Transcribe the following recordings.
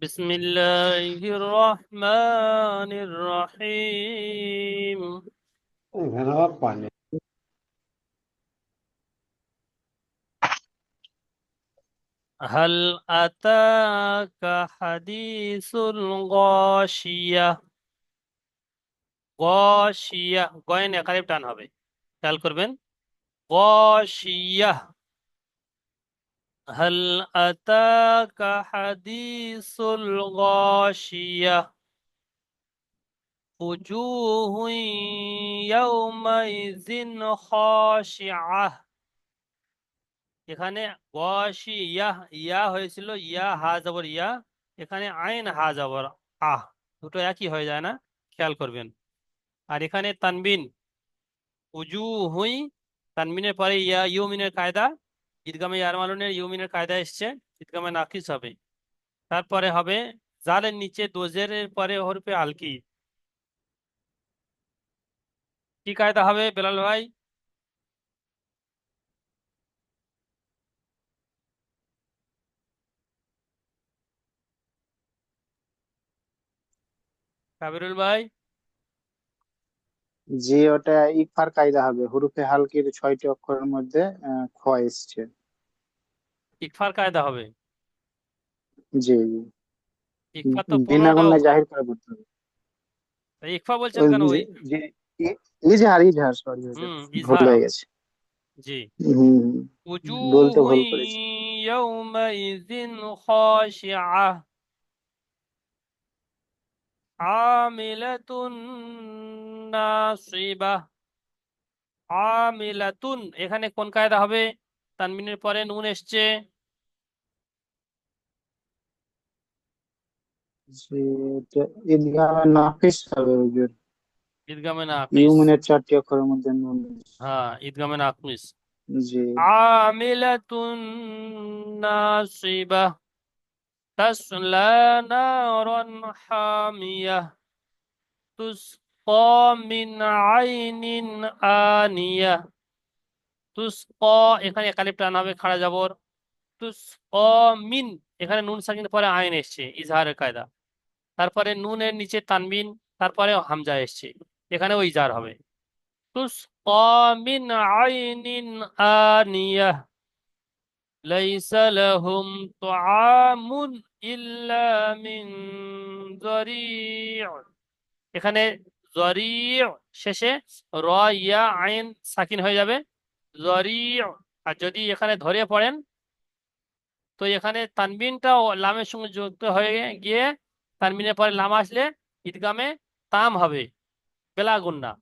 بسم الله الرحمن الرحيم এখানে আবার পানি। هل أتاك حديث الغاشية غاشية গয়েন একালিফ টান হবে খেয়াল করবেন غاشية هل أتاك حديث الغاشية وجوه يومئذ خاشعة এখানে গশি ইয়া ইয়া হয়েছিল ইয়া হা জবর ইয়া, এখানে আইন হা জবর আহ, দুটো একই হয়ে যায় না, খেয়াল করবেন। আর এখানে তানবিন উজু হুই, তানবিনের পরে ইয়া ইউমিনের কায়দা, ঈদগামে ইয়ার মালুনের ইউমিনের কায়দা এসছে, ঈদগামে নাকিস হবে। তারপরে হবে জালের নিচে দোজের পরে হরফে আলকি, কি কায়দা হবে বেলাল ভাই? কাবিরুল ভাই? জি, ওটা ইকফার কায়দা হবে। হুরুফে হালকির 6টি অক্ষরের মধ্যে খ এসছে। ইকফার কায়দা হবে। জি জি। ইকফা তো বিনা 15টা গুণে অক্ষর, জাহির করে পড়তে হবে। ইকফা বলছেন ওই কেন যে ওই? যে ইজহার ইজহার, সরি ভুল ইজহার হয়ে হবে। গেছে। জি। হম বলতে وجوه ভুল করেছি। يومئذ خاشعة عاملة ناصبة আমিলাতুন, এখানে কোন কায়দা হবে? তানবিনের পরে নুন এসছে। যে এটা ঈদগামে নাফিস হবে হুজুর। ঈদগামে নাকিস। ইউমিনের 4টি অক্ষরের মধ্যে নুন। হ্যাঁ, ঈদগামে নাকিস। জি আমিলাতুন নাসিবা তাসলা নারান হামিয়া তুসকা মিন আইনিন আনিয়া তুস্ক, এখানে একালিফ টান হবে খাড়া জবর। তুস্ক মিন, এখানে নুন সাকিন পরে আইন এসছে, ইজহারের কায়দা। তারপরে নুনের নিচে তানবিন, তারপরে হামজা এসছে, এখানেও ইজহার হবে। তুস্ক মিন আইনিন আনিয়া লাইসা লাহুম তুআমুন ইল্লা মিন যরি', এখানে যরি' শেষে র ইয়া আইন সাকিন হয়ে যাবে যরি'। আর যদি এখানে ধরে পড়েন তো এখানে তানবিনটা লামের সঙ্গে যুক্ত হয়ে গিয়ে তানবিনের পরে লাম আসলে ঈদগামে তাম হবে, বেলা গুন্না।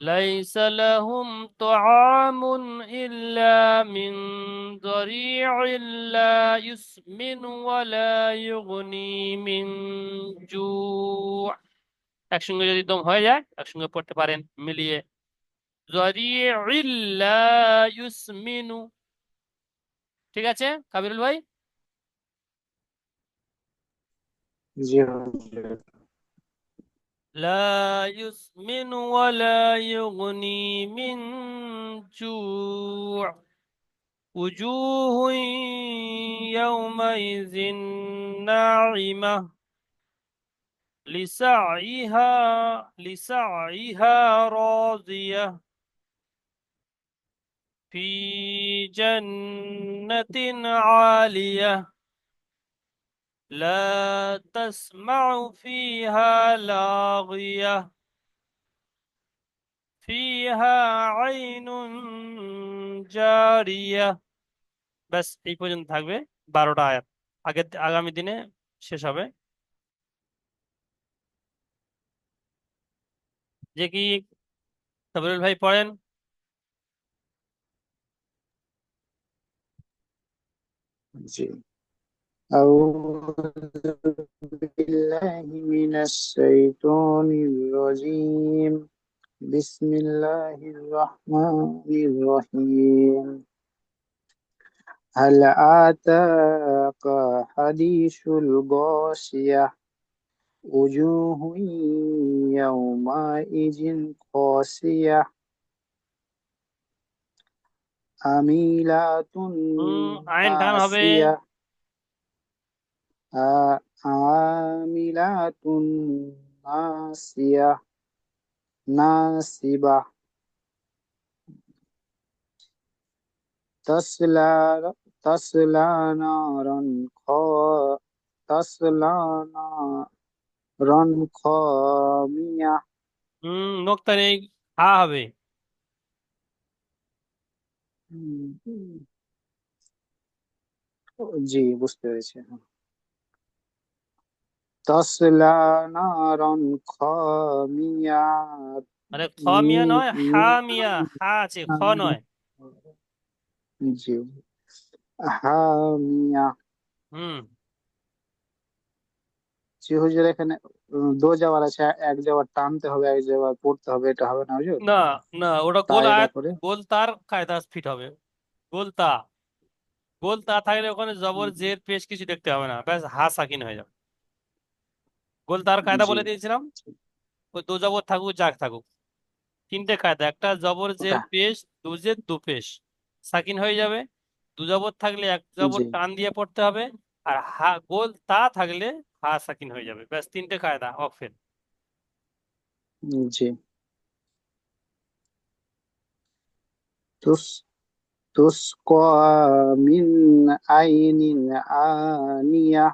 লাইসা লাহুম তুআমুন ইল্লা মিন যরি'in লা ইউসমিন ওয়া লা ইউগনি মিন জু'। একসঙ্গে যদি দম হয়ে যায় একসঙ্গে পড়তে পারেন মিলিয়ে, যরি'in লা ইউসমিনু। ঠিক আছে কাবিরুল ভাই? জি হুজুর। لا يسمن ولا يغني من جوع وجوه يومئذ ناعمة لسعيها راضية في جنة عالية لا تسمع فيها لاغية فيها عين জারিয়া। ব্যাস এই পর্যন্ত থাকবে 12টা আয়াত, আগামী দিনে শেষ হবে। যে কি সাবরুল ভাই পড়েন। জি أعوذ بالله من الشيطان الرجيم. بسم الله الرحمن الرحيم. هل أتاك حديث الغاشية وجوه يومئذ قاسية عاملة আইন টান হবে। ناصية আমিলাতুন নাসিয়া নাসিবা তাসলা তাসলা নারান খ তাসলা নারান খামিয়া। নোক্তা নেই, হা হবে। হুম, জি বুঝতে পেরেছি। হ্যাঁ। তাসলা নারান খামিয়া মানে খ মি মিয়া নয়, মি হা মিয়া, হা আছে, খ নয়। জি হামিয়া। হুম। জি হুজুর, এখানে দো যাওয়ার আছে, এক যাওয়ার টানতে হবে, এক যাওয়ার পড়তে হবে, এটা হবে না হুজুর? না, না, ওটা গোল কায়দা আয়াত, করে। গোল তার কায়দা ফিট হবে। গোল তা, গোল তা থাকলে ওখানে জবর জের পেশ কিছু দেখতে হবে না, ব্যাস হা সাকিন হয়ে যাবে। গোল তার কায়দা জি বলে দিয়েছিলাম। ওই দু জবর থাকুক যাক থাকুক, তিনটে কায়দা, একটা জবর জের ওটা। পেশ, দু জের দু পেশ, সাকিন হয়ে যাবে। দু জবর থাকলে এক জবর জি টান দিয়ে পড়তে হবে। আর হা গোল তা থাকলে হা সাকিন হয়ে যাবে, ব্যাস তিনটে কায়দা অফের। জি। তুস তুসকো মিন আইনিন আনিয়া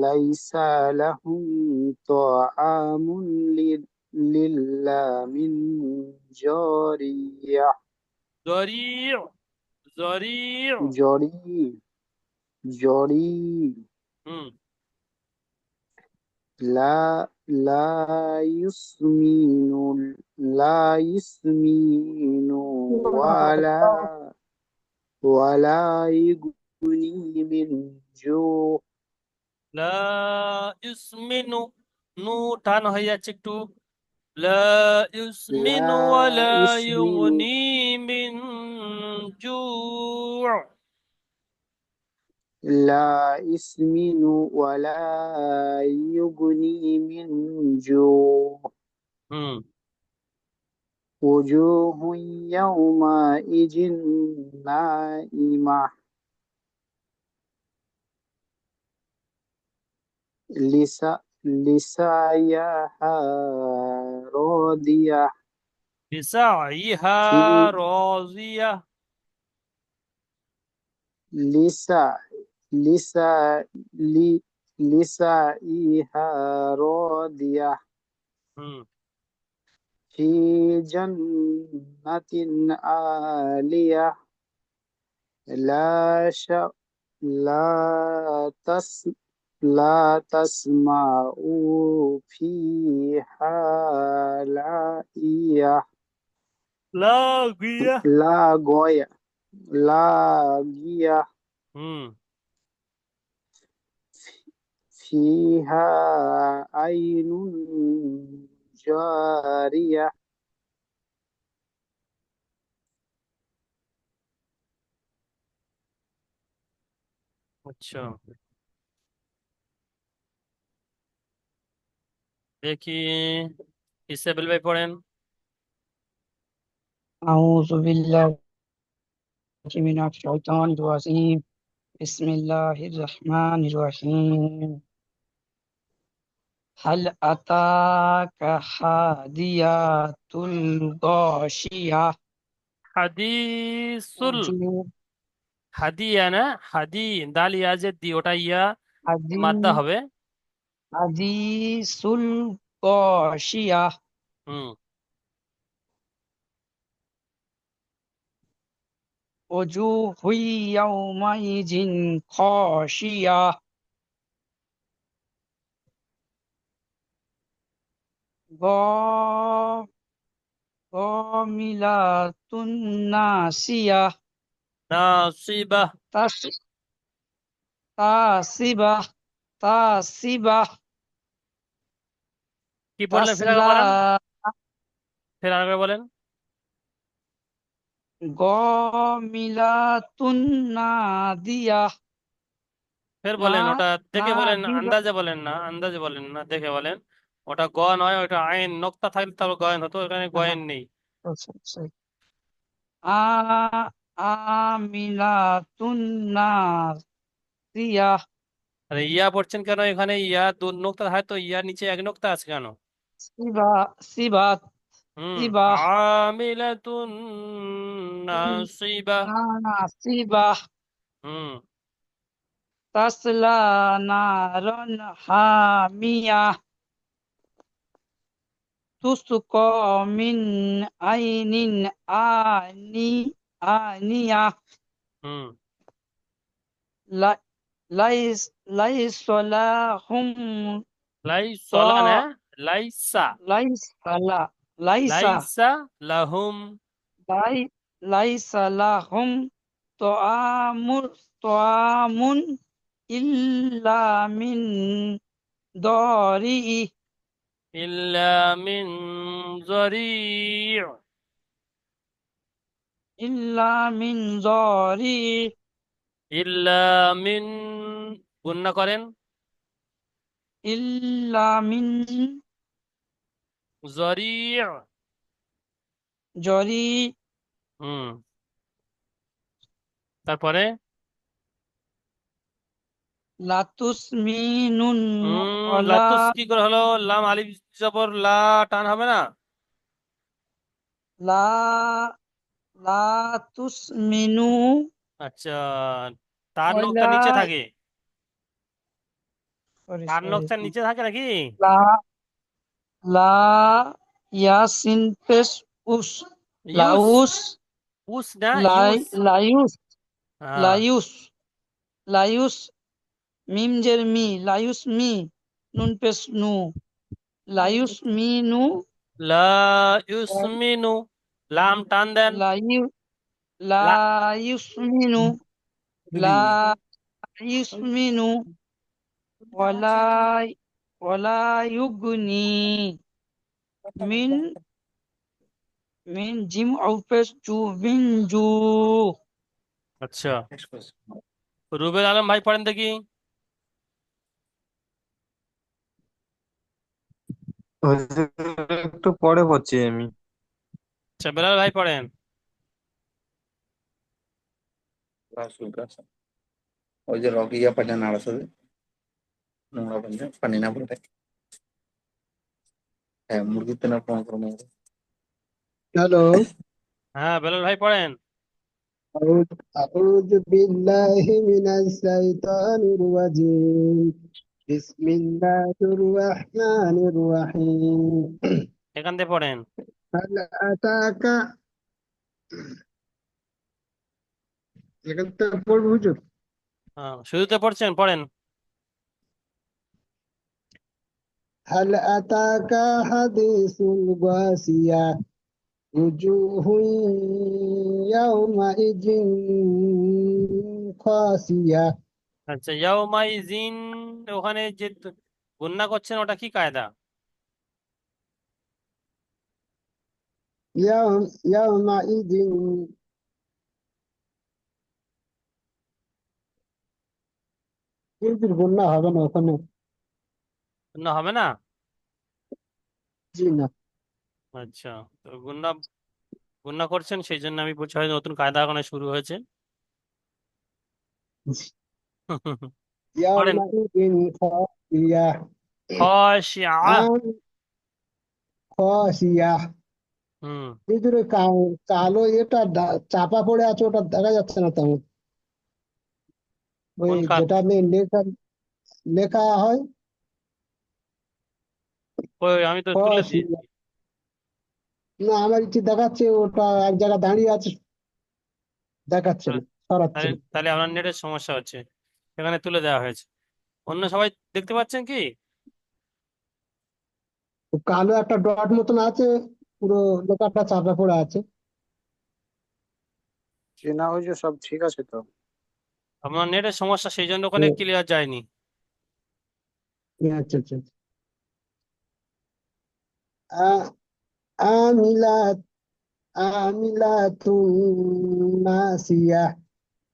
লাইসা লাহুম তাআমুন লিল্লা মিন জারিয়া। জরিউ, জরিউ। জরি জরি হুম। লা লা ইউসমিনু লা ইউসমিনু ওয়ালা ওয়ালা ইগুনি মিন জু। লা ইসমিনু, নু টান হয়ে যাচ্ছে একটু। লা লা ইসমিনু ওয়ালা ইউসমিনু ইউগনি মিন জু। লা ইসমিনু ওয়ালা ইউগনি মিন জু। হুম। وجوه يومئذ ناعمة لسعيها راضية بسعيها في راضية. لسع لسع ل- لسعيها راضية হুম. في جنة عالية لا ش لا تس لا تسمع فيها لاغية لاغية. لاغية لاغية হুম. فيها عين جارية আচ্ছা, দেখি ইসেবেল ভাই পড়েন। أعوذ بالله من الشيطان الرجيم. بسم الله الرحمن الرحيم. هل أتاك حديث الغاشية হাদিসুল, وجوه হাদিয়া না, হাদি, দাল ইয়াজের দি, ওটা ইয়া মাদ্দা حديث হবে। حديث الغاشية হুম। وجوه يومئذ خاشية عاملة ناصية নাসিবা। تاسبة تاسبة কি পড়লেন ফের আগে তাসলা বলেন, ফের আগে বলেন। গমিলাতুন নাদিয়া ফের না বলেন, ওটা দেখে বলেন, নাদিবা। আন্দাজে বলেন না, আন্দাজে বলেন না, দেখে বলেন। ওটা গ নয়, ওটা আইন, নোক্তা থাকলে তারপর গয়েন হতো, এখানে গয়েন নেই। আচ্ছা, আচ্ছা। আ আমিলাতুন নাসিয়া আরে ইয়া পড়ছেন কেন এখানে? ইয়া দু নোক্তা হয় তো ইয়ার নিচে এক নোক্তা আছে কেন? সিবা সিবাত হুম। সিবাহ আমিলাতুন নাসিবা। নাসিবাহ হুম। তাসলা নারন হামিয়া তুসকা মিন আইনিন আনি আনিয়া হুম। লা- লাইস লাইসলাহুম লাইসলা না, লাইসা। লাইসালা লাইসা লাইসা লাহুম। লাই লাইসালাহুম তোয়ামুন ইল্লা মিন দরি ইল্লা মিন যরি'। ইল্লা মিন দরি ইল্লা মিন, গুণনা করেন, ইল্লা মিন যরি'। জরি হুম। তারপরে লাতুসমিনুন ওয়ালা লাতুস কি করে হলো? লাম আলিফ জবর লা, টান হবে না? লা লাতুসমিনু আচ্ছা, তার নকতা ওয়ালা নিচে থাকে? সরি তার সরি নকতা নিচে থাকে নাকি? লা লা ইয়াসিন পেশ উস ইউস, লাউস উস না, লাই ইউস। লাইউস হ্যাঁ। লাইউস লাইউস মিম জের মি লাইউস মি নুন পেশ নু লাইউস মি নু লা ইউসমিনু, লাম টান দেন। লাইউ লা, লাইউসমিনু লাইউসমিনু ওয়ালা ওয়ালা ইউগনি মিন মিন জিম আউপেস জু বিন জু আচ্ছা, রুবেল আলম ভাই পড়েন দেখি। হুজুর, একটু পরে পড়ছি আমি। আচ্ছা, বেলাল ভাই পড়েন। ওই যে রকিয়া পাটা নাড়াছে নোংরা পানি, পানি না বলতে, হ্যাঁ মুরগির তেনা প্রমাণ করবো। হ্যালো, হ্যাঁ, বেলাল ভাই পড়েন। أعوذ أعوذ بالله من الشيطان الرجيم بسم الله الرحمن الرحيم এখান থেকে পড়েন। هل أتاك এখান থেকে পড়বো হুজুর? হ্যাঁ, শুরুতে পড়ছেন, পড়েন। هل أتاك حديث الغاشية وجوه يومئذ خاشية আচ্ছা, ইয়াউমাইজিন, ওখানে যে গুণনা করছেন ওটা কি কায়দা? يومئذ হুজুর বন্যা হবে না ওখানে? গুণনা হবে না? জি না। আচ্ছা, তো গুণনা গুণনা করছেন সেই জন্য আমি বলছি হয়তো নতুন কায়দা ওখানে শুরু হয়েছে। পড়েন। يومئذ خاشية খাশিয়া। খসিয়া। হুম। ভিতরে কালো এটা চাপা পড়ে আছে, ওটা দেখা যাচ্ছে না তেমন। ওই কোন কাজ? যেটা নিয়ে লেখা লেখা হয় ওই আমি তো তুলে খসিয়া। দিয়েছি। না, আমার ইচ্ছে দেখাচ্ছে ওটা এক জায়গায় দাঁড়িয়ে আছে, দেখাচ্ছে তাহলে না, সরাচ্ছে তাহলে না। তাহলে আপনার নেটের সমস্যা হচ্ছে, এখানে তুলে দেওয়া হয়েছে। অন্য সবাই দেখতে পাচ্ছেন কি? তো কালো একটা ডট মতন আছে, পুরো লেখাটা চাপা পড়ে আছে। জি না হুজুর, সব ঠিক আছে তো। আপনার নেটের সমস্যা সেই জন্য তো ওখানে ক্লিয়ার যায়নি। আচ্ছা আচ্ছা আচ্ছা। আ- আমিলাত আমিলাতুন নাসিয়া।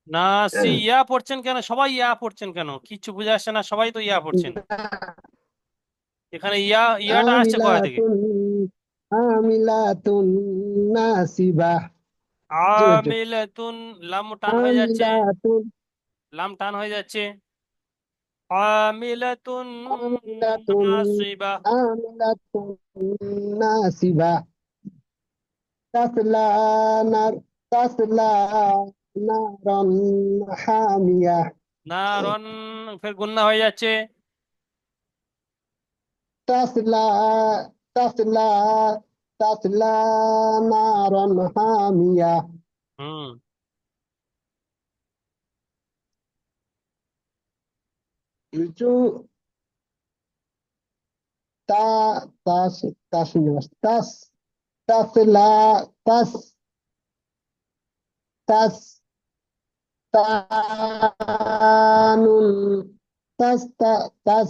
না, সি ইয়া পড়ছেন কেন? সবাই ইয়া পড়ছেন কেন? কিচ্ছু বুঝে আসছে না, সবাই তো ইয়া পড়ছেন। এখানে ইয়াটা আসছে কোথা থেকে? আমিলাতুন আমিলাতুন নাসিবা। জি হুজুর। আমিলাতুন, লাম টান হয়ে যাচ্ছে। আমিলাতুন লাম টান হয়ে যাচ্ছে। আমিলাতুন আমিলাতুন নাসিবা। আমিলাতুন নাসিবা তাসলা নার তাসলা নারান হামিয়া নারন ফের গুন্না হয়ে যাচ্ছে। তাসলা তাসলা তাসলা নারান হামিয়া হুম itu ta tas tas ini mas tas tasla tas tas tanun tas tas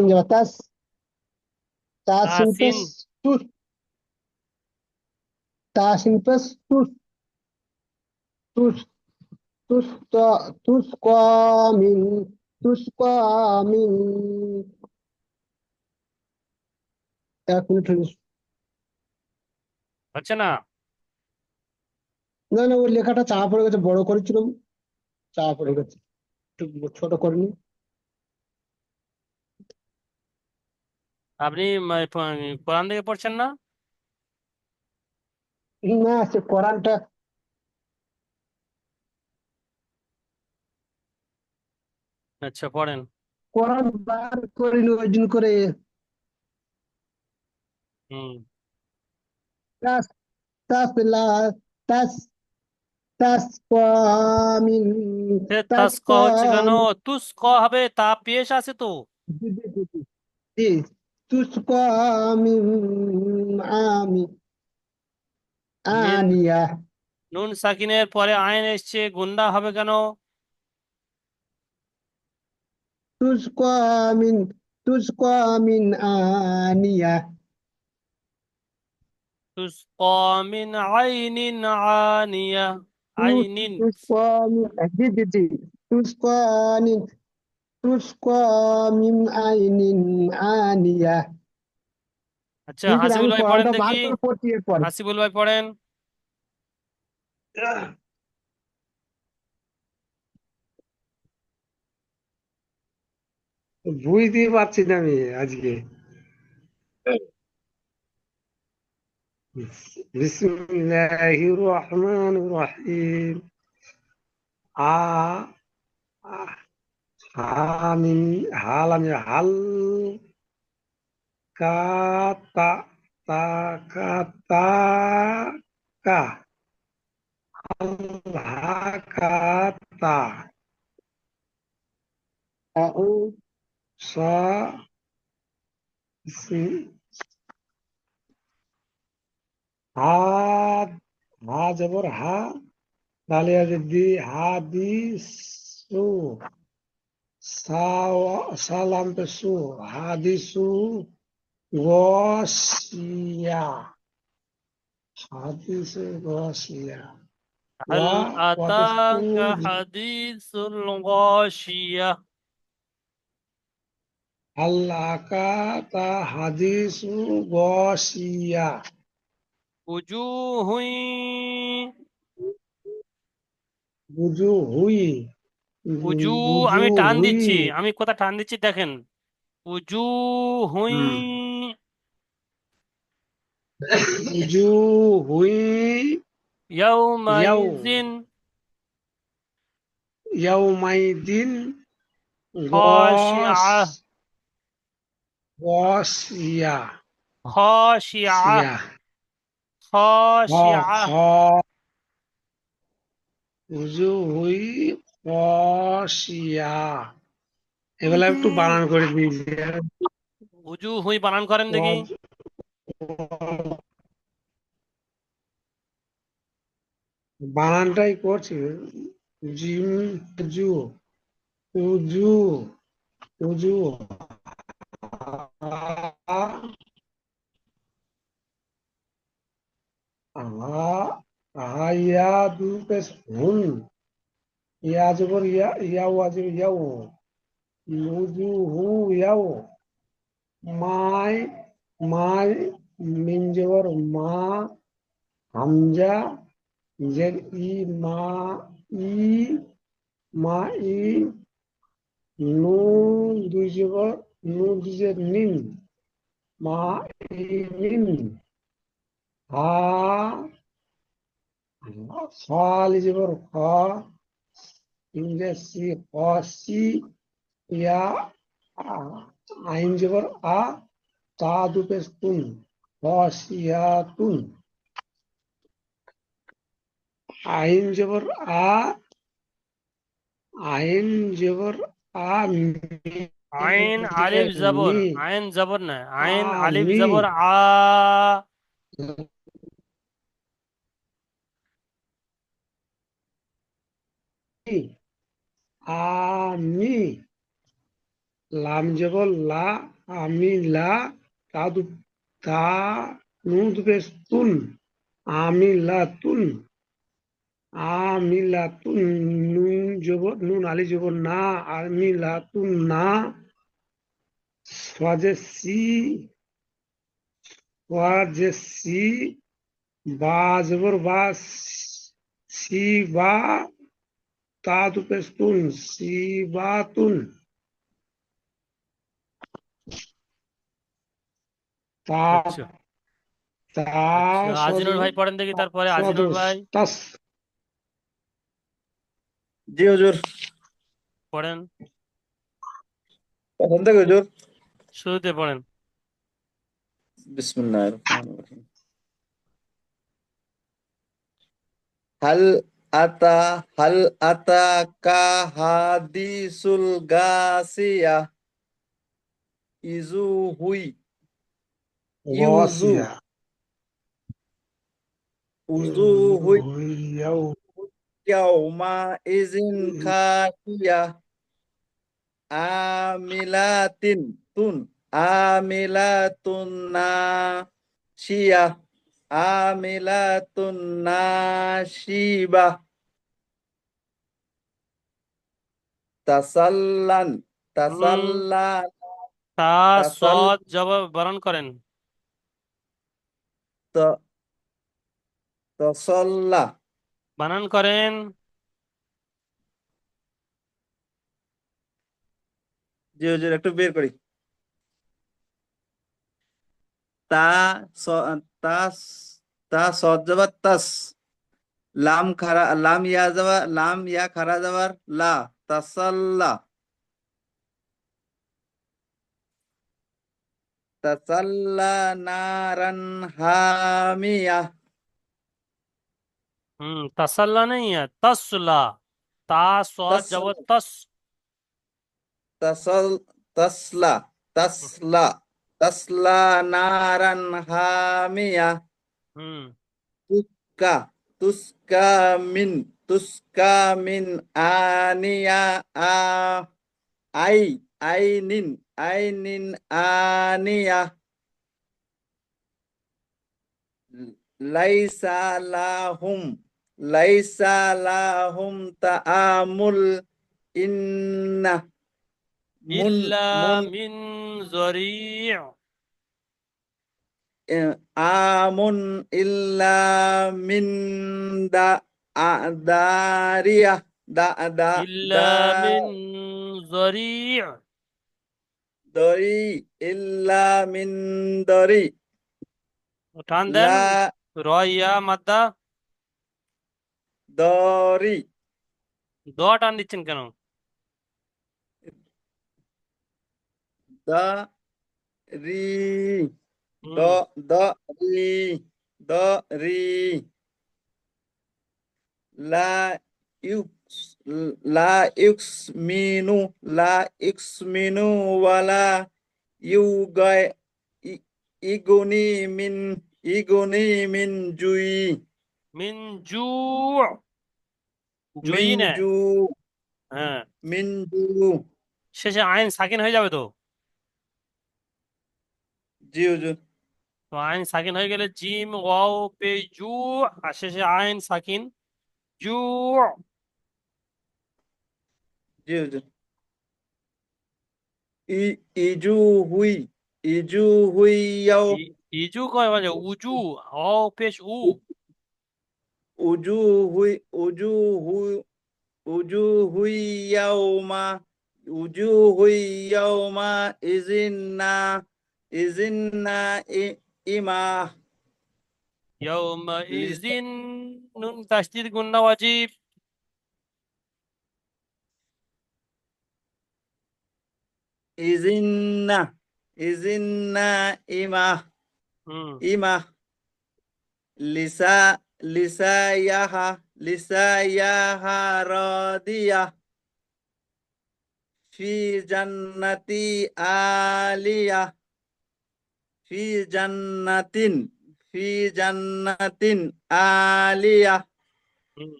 ini mas tas tasin Tasin pes tus tasin pes tus tus to tus qamin 1 minute হয়ে গেছে। হচ্ছে না। না না ওই লেখাটা চাপা পড়ে গেছে বড় করেছিলাম চাপা পড়ে গেছে একটু ছোট করিনি আপনি কোরআন থেকে পড়ছেন না? না সে কোরআনটা আচ্ছা পড়েন। কোরআন বার করিনি ওই দিন করে হুম তাস তাসলা তাস তাস কামিন সে তাস তাস্ক হচ্ছে কেন? কামিন তুস্ক হবে, তা পেশ আছে তো। জি জি জি জি জি তুস কামিন আমি মিন আনিয়া নুন সাকিনের পরে আইন এসছে, গুন্না হবে কেন? তুস কামিন তুস কামিন আনিয়া তুস্ক মিন আইনিন আনিয়া। তুস আইনিন। তুস কামিন জি জি জি তুস কামিন তুসকো মিন আইনিন আনিয়া আচ্ছা ধীরে ধীরে আমি হাসিবুল ভাই পড়েন কোরআনটা বার দেখি। করে পড়ছি এরপর হাসিবুল ভাই পড়েন। বুঝতেই পারছি না আমি আজকে বিসমিল্লাহির রহমানির রহিম আ হামিম হালামি হাল কাতা তা কাতা কা হাল হাকাতা আউ সা হা হা জবর হা দালিয়া দি হা দি সু সালাম পেসু হাদিসু গসিয়া হাদিসু গসিয়া হাল ওয়াতিসু আতাকা হাদিসুল গাশিয়া। আল্লাকাতা হাদিসু গসিয়া উজুহুই। বুজু হুই উজু বুজু আমি টান হুই দিচ্ছি, আমি কোথা টান দিচ্ছি দেখেন। উজুহুই। হুম বুজু হুই ইয়াও ইয়াউমাইজিন ইয়াউমাইদিন গস খাশিআহ। গসিয়া খাশিআহ। সিয়া হ হ খাশিআহ। উজু হুই খসিয়া এগুলা একটু বানান করে দিয়েছি উজুহুই বানান করেন দেখি। বানানটাই করছি জিম উজু উজু উজু ইয়া দু পেশ হুন ইয়া জবর ইয়া ইয়াও আজব ইয়াও উজু হু ইয়াও মাই মাই মিম জবর মা হামজা জের ই মা ই মা ই নুন দুই জবর নুন দুই জের নিন মা নিন হা খালি জবর খা ইংরেজি খসি ইয়া আইন জবর আ তা দুপেশ তুন খসিয়াতুন আইন জবর আ আইন জবর আ আইন আলিফ জবর, মি আইন জবর না, আইন আলিফ আমি জবর আ। আমি লাম জবর লা আমি লা তা দু তা নুন দুপেশ তুন আমি লা তুন আমি লাতুন নুন জবর নুন আলি জবর না আমি লাতুন না সোয়াজে সি বা জবর বা সি বা তা দুপেশ তুন সি বা তুন তা আচ্ছা তা আচ্ছা, আজিনুর সজবর ভাই পড়েন দেখি, তারপরে আজিনুর সদস ভাই তাস জি হুজুর, পড়েন, প্রথম থেকে হুজুর। শুরুতে পড়েন। বিসমিল্লাহির রহমানির রহিম। হাল আতা হাল আতা কা হাদিসুল গাসিয়া ইজু হুই ইউজু গসিয়া উজু হুই হুইয়াও ইয়াউমা ইজিন খাফিয়া আমিলাতিন তুন আমিলাতুন নাশিয়া আমিলাতুন নাশিবা তাসাল্লান হুম, তাসাল্লা তা তাসাল সদ জবর বরণ করেন। ত- তসল্লা। বানান করেন। জি হুজুর, একটু বের করি। তা স তা তা সদ জবর তাস, লাম খারা লাম ইয়া জবর লাম ইয়া খারা জবর লা, তাসাল্লা তাসাল্লা নারান হামিয়া তাসাল্লা नहीं है, तसला। ता सौद जबर তাস तस। তাসাল তাসলা তাসলা তাসলা নারান হামিয়া हम्म তুস্কা তুস্কা মিন তুস্কা মিন আনিয়া আ আই আইনিন আইনিন আনিয়া লাইসা লাহুম লাইসা লাহুম তাআমুল ইন্না মুন इल्ला মুন मिन ज़री' আমুন ইল্লা মিন দা দারিয়া দা দা इल्ला দা मिन ज़री' দরি ইল্লা মিন দরি उठान देन। লা रॉया माद्दा দরি दो টান দিচ্ছেন কেন? দা রি দ হুম দ রি দ রি লা ইউক্স লা ইউক্স মিনু লা ইউক্স মিনু ওয়ালা ইউগায় ই- ইগুনি মিন ইগুনি মিন জুই মিন জু' মিন জুই না, জু হ্যাঁ, মিন জু। শেষে আইন সাকিন হয়ে যাবে তো। জি হুজুর। তো আইন সাকিন হয়ে গেলে জিম ওয়াও পে জু, আর শেষে আইন সাকিন জু। জি হুজুর। ই ইজু হুই ইজু হুই ইয়াও ইজু কয় বাজে? উজু, ওয়াও পেশ উ। উজু হুই উজু হুই উজু হুই ইয়াউমা উজুহুই ইয়াউমা ইজিন্না ইমা ইয়াউমাইজিন নুন তাসদীদ গুন্না ওয়াজিব। ইজিন্না ইজিন্না ইমা হুম ইমা লিসা লিসায়াহা রাদিয়া ফি জান্নাতি আলিয়া ফি জান্নাতিন ফি জান্নাতিন আলিয়া। হুম।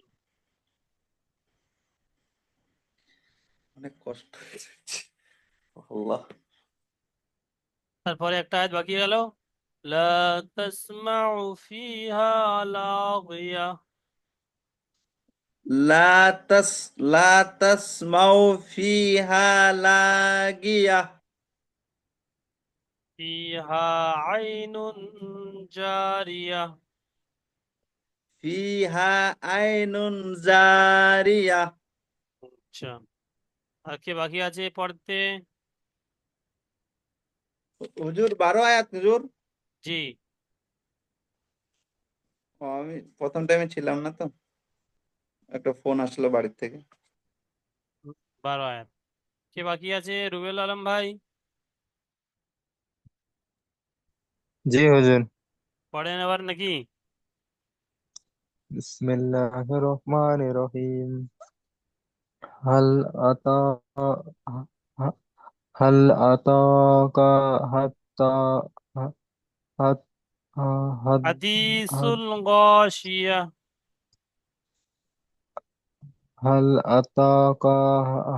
অনেক কষ্ট হয়েছে আল্লাহ। তারপরে একটা আয়াত বাকি গেল, লা তাসমাউ ফিহা লাগিয়া। লা তাস লা তাসমাউ ফিহা লাগিয়া ফিহা আইনুন জারিয়া। ফিহা আইনুন জারিয়া। আচ্ছা, আর কে বাকি আছে পড়তে? হুজুর 12 আয়াত হুজুর। জি, আমি প্রথম টাইমে ছিলাম না তো, একটা ফোন আসলো বাড়ির থেকে। 12 আয়াত। কে বাকি আছে? রুবেল আলম ভাই, জি হুজুর। পড়েন আবার নাকি? বিসমিল্লাহির রহমানির রহিম। হাল আতা হাল আতাকা হাত্তা হাত হাদ হাদ হাদিসুল গাশিয়া। হাল আতাকা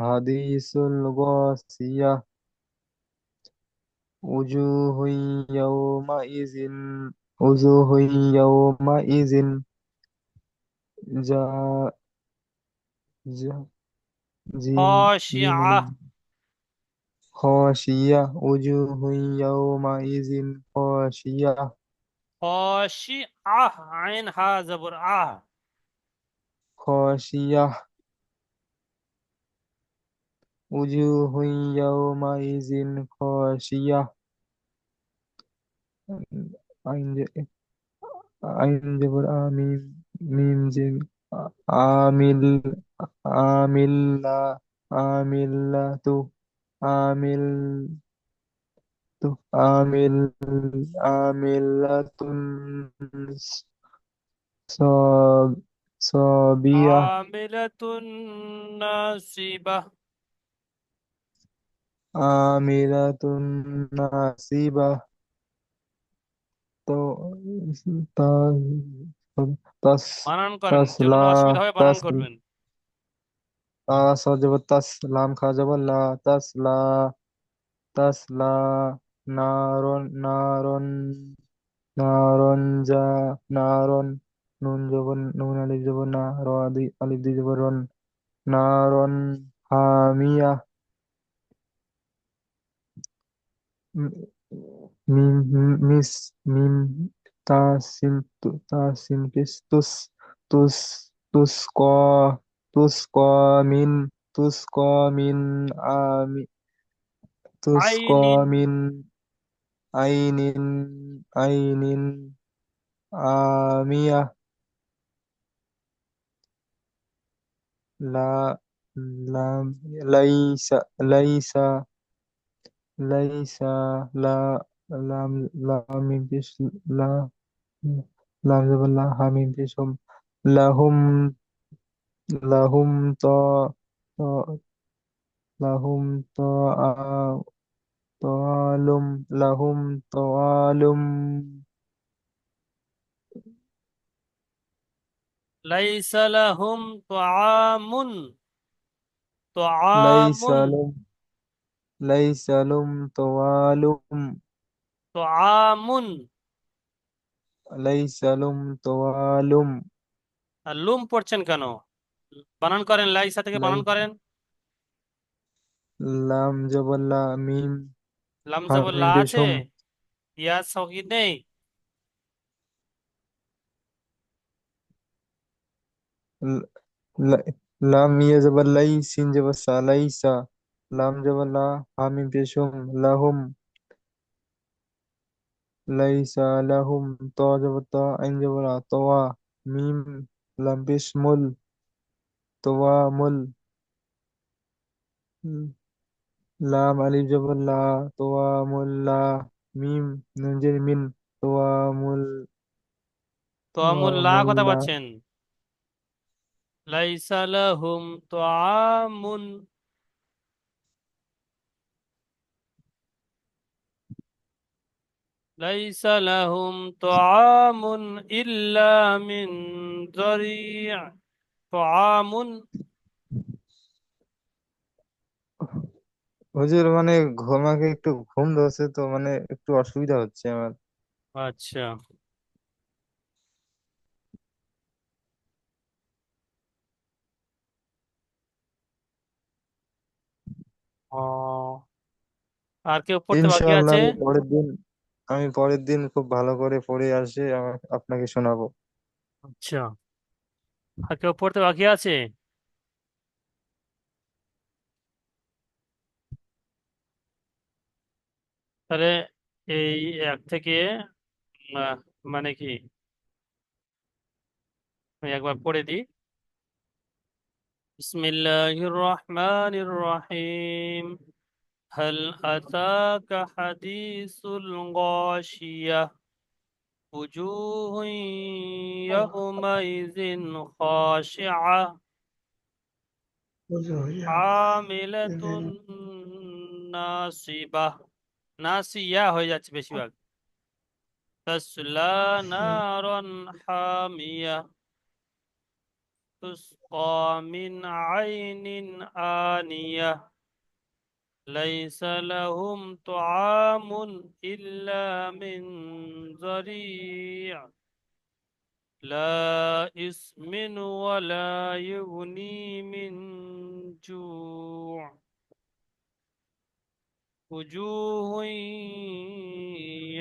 হাদিসুল গাসিয়া উজুহুন ইয়াউমাইজিন উজুহুন ইয়াউমাইজিন জা জা জিম খাশিআহ। خاشية وجوه يومئذ خاشية খাশিআহ, আইন হা জবর আহ। خاشية وجوه يومئذ خاشية عين عين جبر آمين ميم جيم عامل عامل عاملة عامل عامل عاملة صاب صابية আমিলাতুন নাসিবা। عاملة ناصبة তো তাস বানান করেন, যে তাসলা কোনো অসুবিধা হবে বানান তাস করবেন। সজব তাস লাম খা যাব লা তাসলা তাসলা নারন নারন যা নারন নুন যাব নুন আলিফ যাব না র আলিফ দি যাব রন নারন হামিয়া মিম মিস মিম তাসিন তাসিন পিস তুস তুস্ক তুস্ক মিন তুস্ক মিন আমি তুস্ক আইনিন। মিন আইনিন আইনিন আমিয়া লা লাম লাইসা লাইসা লাইসা লা লাম লাম মিম পিস লা লাম জবর লা হামিম পিস হুম লাহুম লাহুম ত লাহুম তোয়ালুম লাহুম তোয়ালুম লাইসা লাহুম তুআমুন। তুআমুন। লাইসালুম লাইসালুম তোয়ালুম তুআমুন। লাইসালুম তোয়ালুম আর লুম পড়ছেন কেন? বানান করেন, লাইসা থেকে লাই বানান করেন। লাম জবর লা মিম লাম জবর লা হামিম আছে, পেশম ইয়া সগীর নেই। লাম ইয়া জবর লাই সিন জবর সা লাইসা লাম জবর লা, হা মিম পেশ হুম, লাহুম, লাইসা লাহুম, ত জবর ত, আইন জবর আ, তওয়া, মিম লাম পেশ মুল, তোয়া মুল, লাম আলিফ জবর লা, তোয়া মুল লা, মিম নুন জের মিন, তোয়া মুল, তো তোয়া আমুল লা মুল কথা লা, পাচ্ছেন, লাইসা লাহুম তুআমুন, লাইসা লাহুম তুআমুন ইল্লা মিন যরি', তুআমুন। হুজুর মানে ঘুমাকে একটু ঘুম ধরছে তো মানে একটু অসুবিধা হচ্ছে আমার। আচ্ছা, ও, আর কেউ পড়তে বাকি ইনশাআল্লাহ আছে? আমি পরের দিন খুব ভালো করে পড়ে আসে আপনাকে শোনাবো। আচ্ছা, আর কেউ পড়তে বাকি আছে? তাহলে এই এক থেকে আহ, মানে কি, আমি একবার পড়ে দিই। বিসমিল্লাহির রহমানির রহিম। هل أتاك حديث الغاشية، وجوه يومئذ خاشعة، عاملة ناصبة, নাসিয়া হয়ে যাচ্ছে বেশিরভাগ, تسلى نارا حامية, تسقى من عين آنية, ليس لهم طعام إلا من ضريع, لا إثم ولا يغني من جوع, وجوه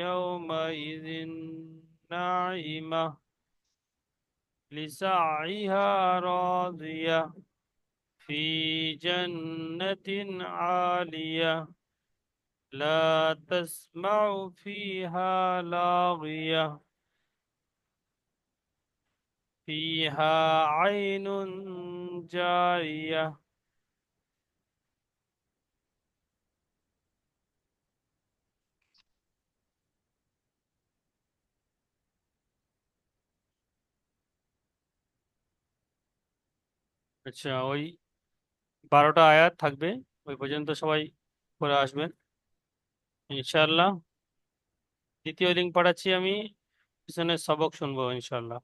يومئذ ناعمة, لسعيها راضية, في جنة عالية, لا تسمع فيها لاغية, فيها عين جارية. আচ্ছা, ওই 12টা আয়াত থাকবে, ওই পর্যন্ত সবাই পড়ে আসবেন ইনশাআল্লাহ। দ্বিতীয় লিঙ্ক পাঠাচ্ছি আমি, পিছনে সবক শুনবো ইনশাআল্লাহ।